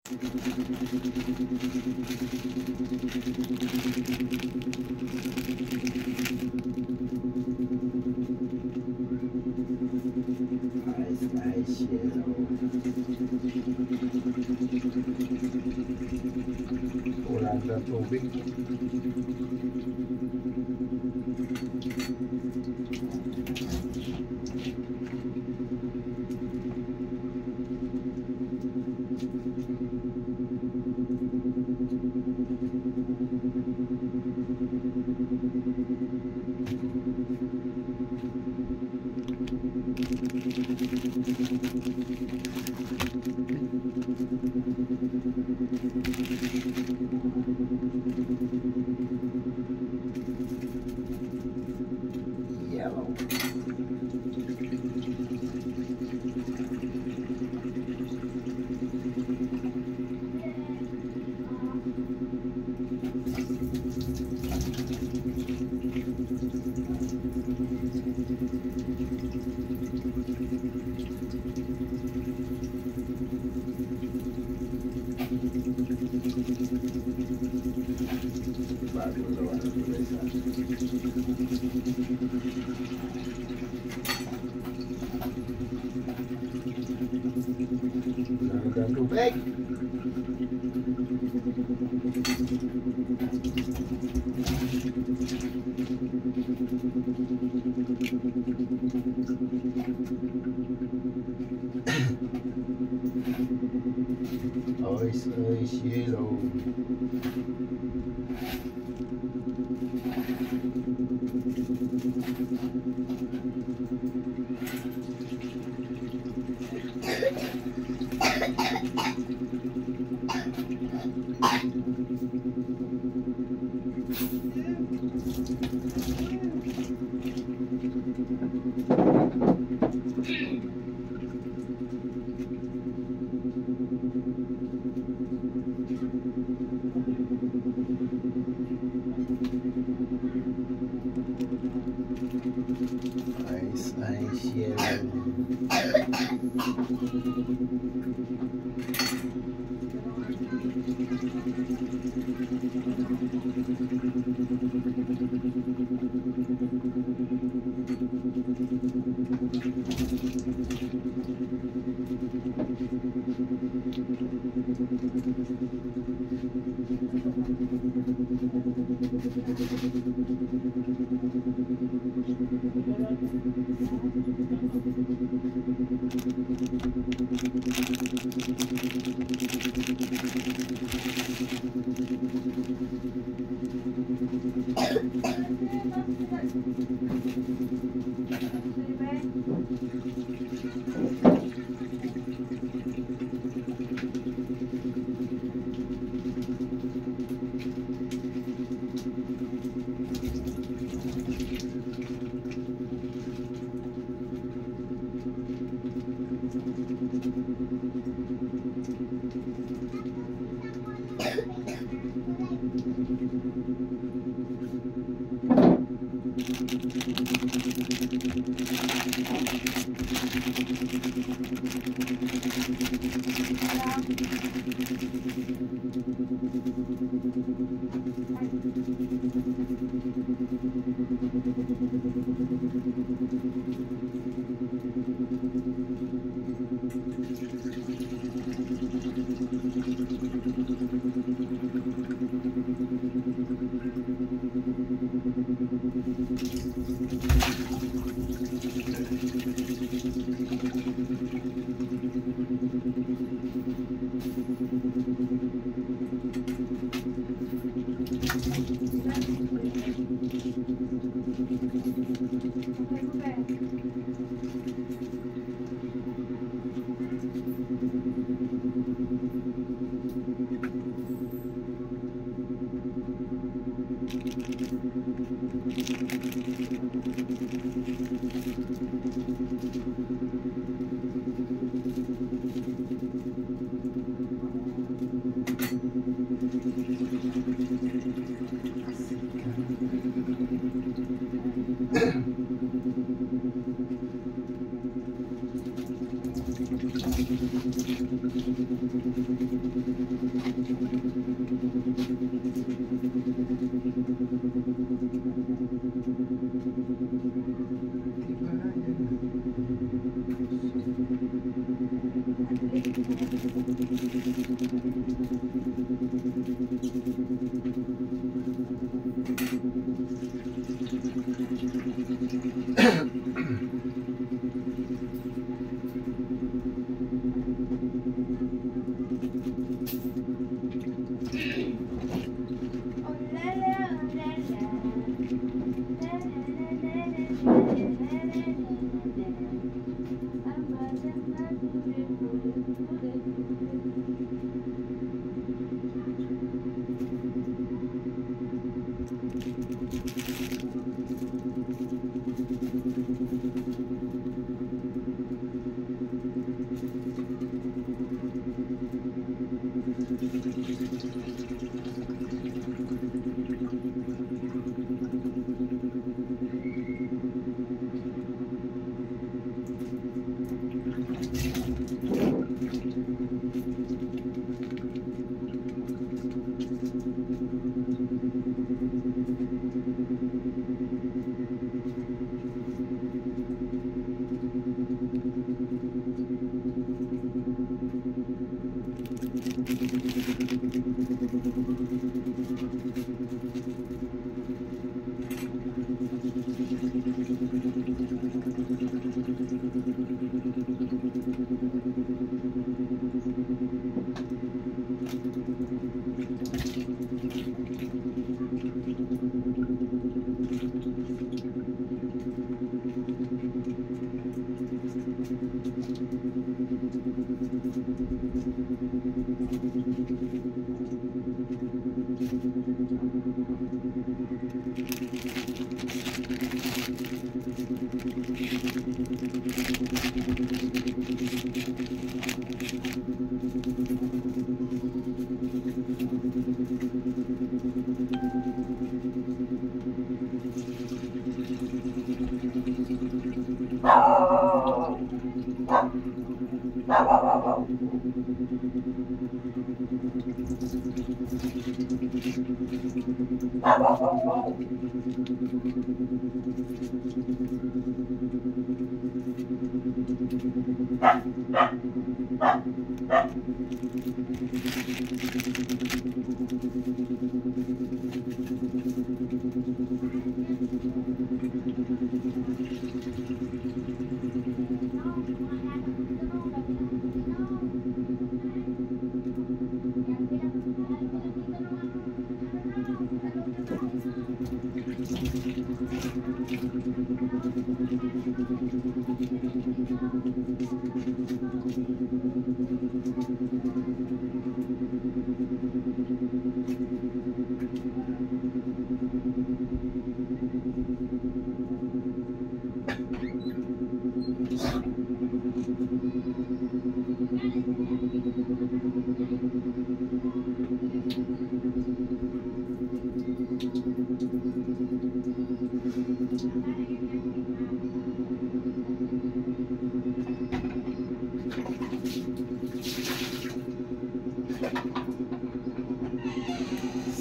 Go back. Ice yellow. Ice yellow.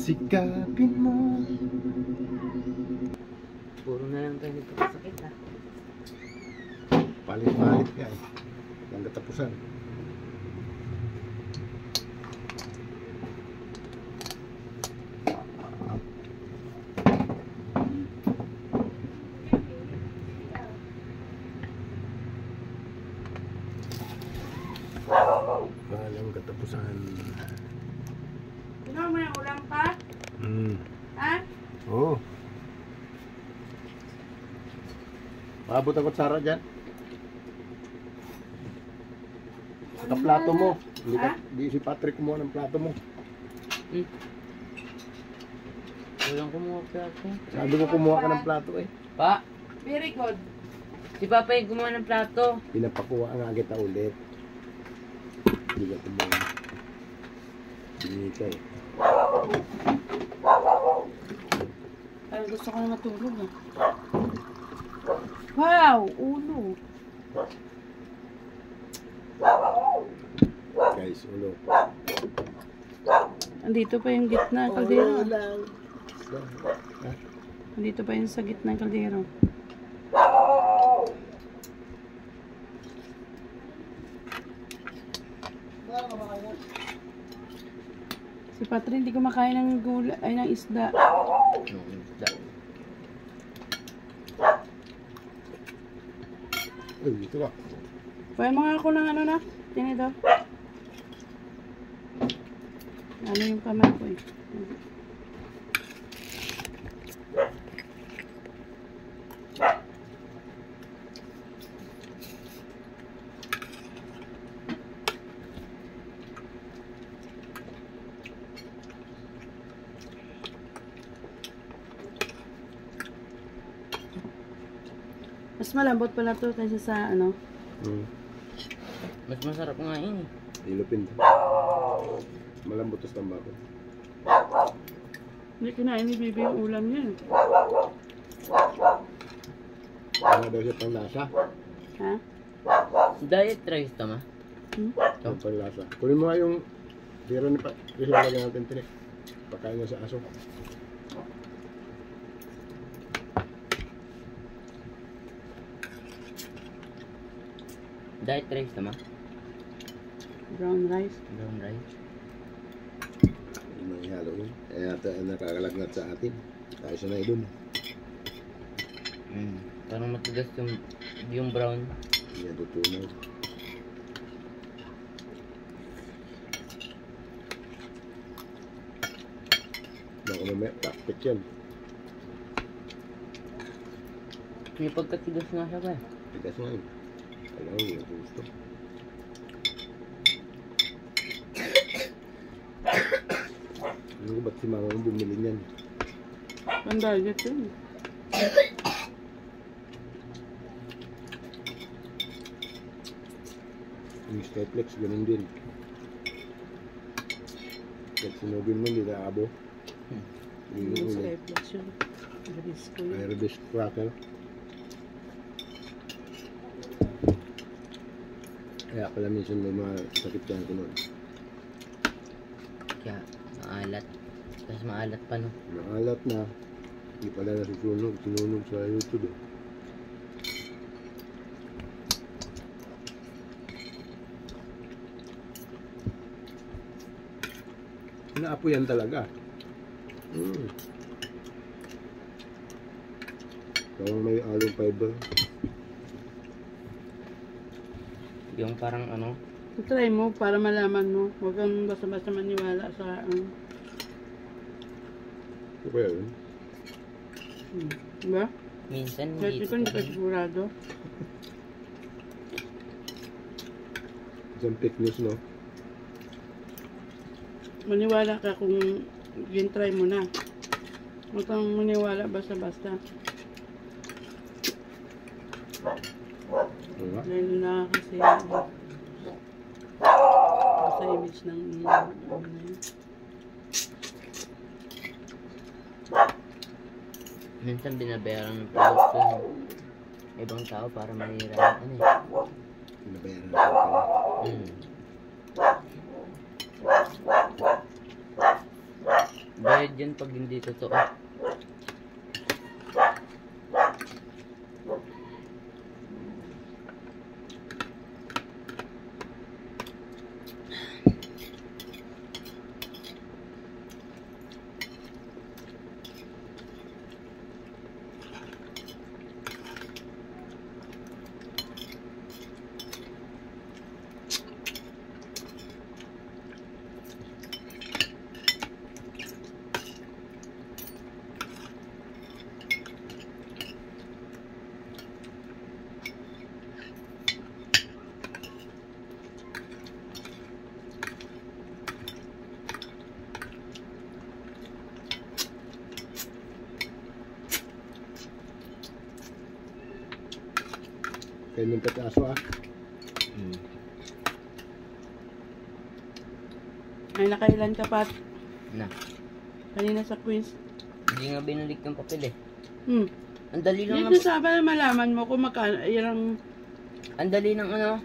Sikapin mo. Puro na lang tayo dito sakit ha. Palit-palit yan. Ang katapusan. Walang katapusan. Ano mo yung ulam pa? Ha? Oo. Maabot ang kutsara dyan. Sa plato mo. Hindi si Patrick kumuha ng plato mo. Walang kumuha plato. Sabi ko kumuha ka ng plato eh. Pa, Very good. si Papa yung gumawa ng plato. Pinapakuha nga kita ulit. Hindi ka kumuha. Hindi ka eh. Parang gusto ko na matulog ah. Wow! Ulo. Guys, ulo. Andito pa yung gitna kaldero. lang. Andito pa yung sa gitna kaldero. Si Patrick hindi kumakain ng gula, ay ng isda. Uy, dito ka. Pwede mga ako ng ano na, tinito. Ano yung kamay ko eh. Mas malambot pala to kaysa sa ano. Mas masarap nga yun eh. Ilupin. Malambot ang tambako. Hindi kinain ni Bibi yung ulam niya. Ano daw siya pang lasa? Ha? Diet rice tama. Ang pang lasa. Kunin mo nga yung tira ni Patrick. Lagyan natin tinik. Pakain niya sa aso. Diet rice tama. Brown rice. Brown rice. Yung mga ihalo yun. Kaya nakakalagnat sa atin. Kaya siya na idun. Parang matigas yung brown. Hindi yan tutunaw. Baka mamaya, takpit yan. May pagkatigas nga siya ba eh. Tigas nga yun. Alam mo, yung gusto. Ano ko ba't si mama mo bumili niyan? Ang diet yun. Yung Staplex, ganun din. Pag sinubin mo, hindi na abo. Yung sa Airflex yun. Bilis ko yun. Airbus cracker. Kaya pala minsan may mga sakit yan ko nun. Kaya maalat. Tapos maalat pa no. Maalat na. Hindi pala nasusunog. Sinunog sa YouTube eh. Naapo yan talaga. Parang may along fiber. Yung parang ano. Try mo para malaman mo. Huwag kang basta-basta maniwala sa Ano kaya yun? diba? Minsan Kahit ikaw hindi ka sigurado. Isang fake news, no? Maniwala ka kung try mo na. Huwag kang maniwala basta-basta. Diba? Dahil na kasi sa image ng ano na yun. minsan binabayaran ng production ng ibang tao para manira ng ano eh. Pinabayaran na pala. Bayad yan pag hindi totoo. Kaya yung pataso ah. Ay, nakailan ka pa Na. kanina sa quiz? Hindi nga binalik yung papel eh. Ang dali lang Dito sa para malaman mo kung magkano, yung ang dali ng ano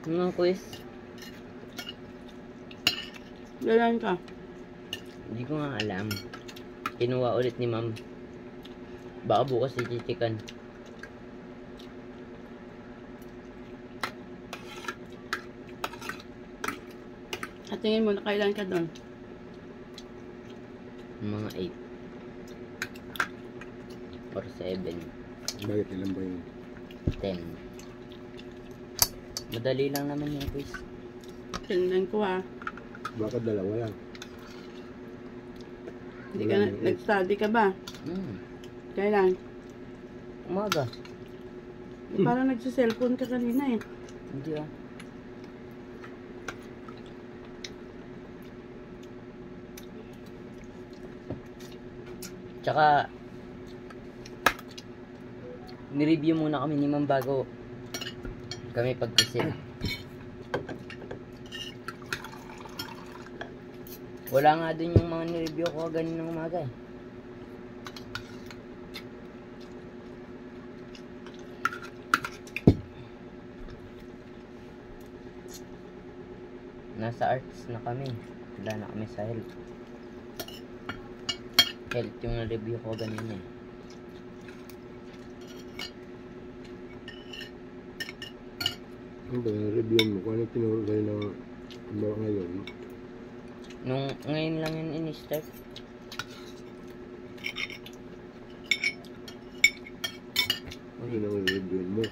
ng quiz. galan ka. Hindi ko nga alam. Kinuha ulit ni ma'am. Baka bukas i-checkan. At tingin mo, nakailan ka doon? Mga 8 or 7, Bakit ilan ba yun? 10. Madali lang naman yung quiz. Tingnan ko ha. Baka dalawa yan. Hindi ka nag-study ka ba? Kailan? Umaga. Parang nagsiselfone ka kanina eh. Hindi ah. Tsaka ni-review muna kami ni ma'am bago kami pag-quiz. Wala nga dun yung mga ni-review ko ganin ng umaga eh. Nasa arts na kami. Wala na kami sa health. Health yung na-review ko ganun eh. Ano ba yung review mo? Kung ano tinuro kayo ng mga ngayon? Nung ngayon lang yun in-start. Ano yung review mo?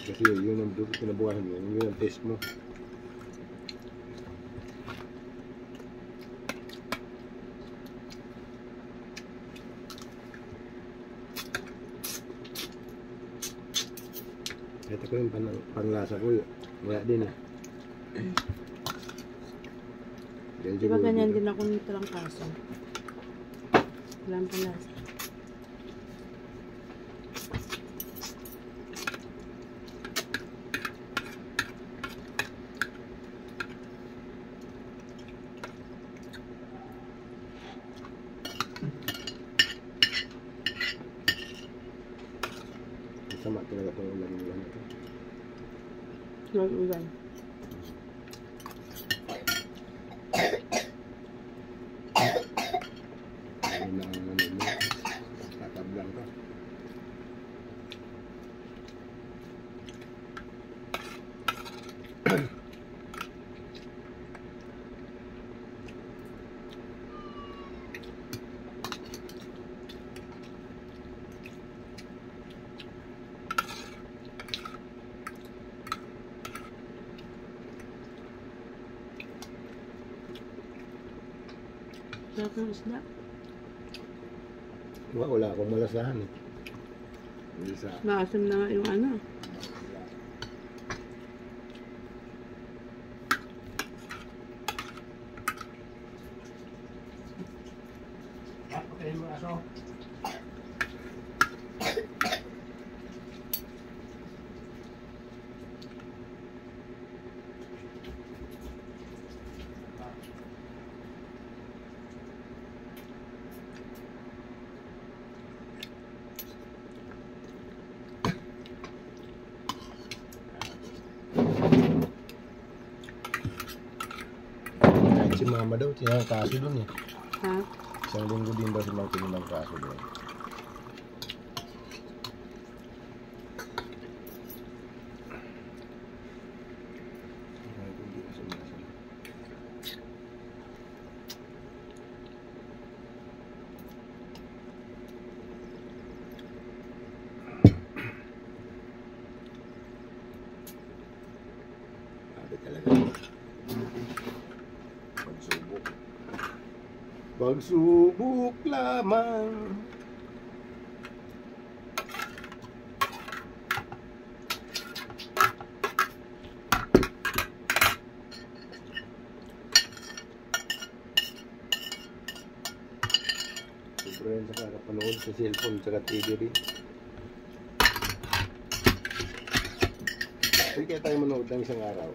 Kasi yun ang pinabukasan mo. Yun ang test mo. Ito ko yung panglasa ko. Wala din ah. Di ba ganyan din ako nito lang kaso? Walang palasa. Sama talaga itong ulan. Ulan. Ano na ang ano mo? Tatablang ka. Sarap ng isda. Wala akong malasahan eh. Hindi sa... Maasim na nga yung ano. Patayin mo aso. Si mama daw, tinang kaso dun eh. Ha? Isang linggo din daw silang tinang kaso dun. Sabi talaga. Pagsubok. Pagsubok lamang. Sobrang yan sa kakapanood sa cellphone at TV rin. Pwede kaya tayo manood ng isang araw.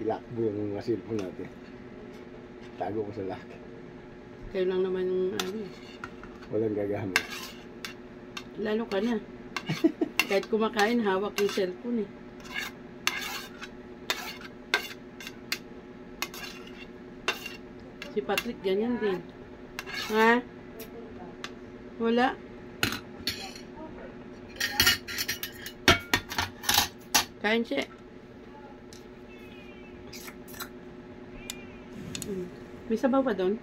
Ilakbo yung mga cellphone natin. Tago ko sa lock. Kayo lang naman yung ano. Walang gagamit. Lalo ka na. Kahit kumakain, hawak yung cellphone eh. Si Patrick ganyan din. Ha? Wala? Kain siya. May sabaw pa doon?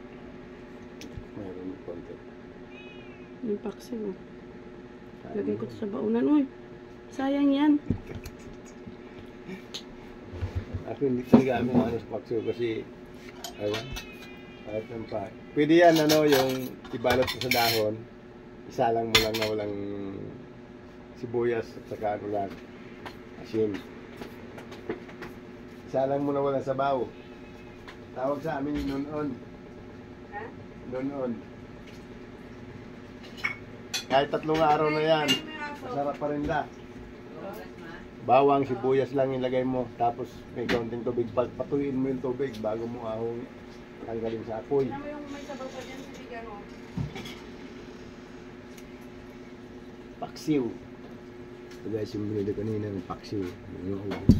Mayroon yung konti. Yung paksiw. Oh. Lagay ko sa baunan. Uy, sayang yan. Ako hindi talaga ako ano sa paksiw kasi ewan. Kahit ng pa. Pwede yan ano yung ibalot mo sa dahon. Isalang mo lang na walang sibuyas at saka ano lang. Asin. Isalang mo na walang sabaw. Tawag sa amin yung noon. Ha? Noon. Kahit 3 araw na yan, masarap pa rin la. Bawang, sibuyas lang ilagay mo. Tapos may kaunting tubig. Patuyin mo yung tubig bago mo ahong tanggalin sa apoy. Ano yung may sabaw pa dyan? Siligan mo. Paksiw. Ito guys, yung binili kanina ng paksiw. Yung ubos.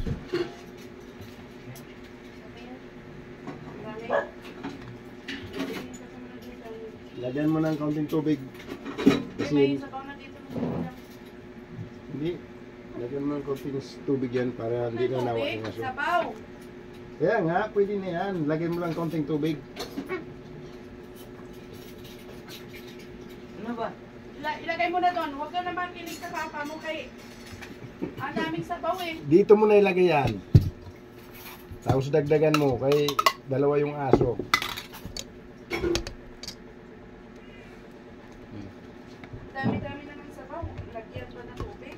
Lagyan mo ng kaunting tubig. Kasi hindi. Lagyan mo ng kaunting tubig yan para hindi na nawa yung aso. Sabaw! Kaya nga, pwede na yan. Lagyan mo lang kaunting tubig. Ano ba? Ilagay mo na doon. Huwag ka naman kinig sa papa mo kay... Ang daming sabaw eh. Dito mo na ilagay yan. Tapos dagdagan mo kay dalawa yung aso. Dami-dami na ng sabaw. Lagyan pa ng tubig.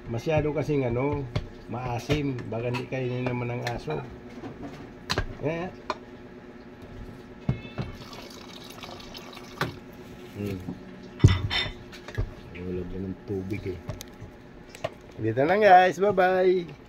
Masyado kasing ano, maasim. Baka hindi kainin naman ng aso. Eh. Wala ba ng tubig eh. Dito lang guys. Bye-bye.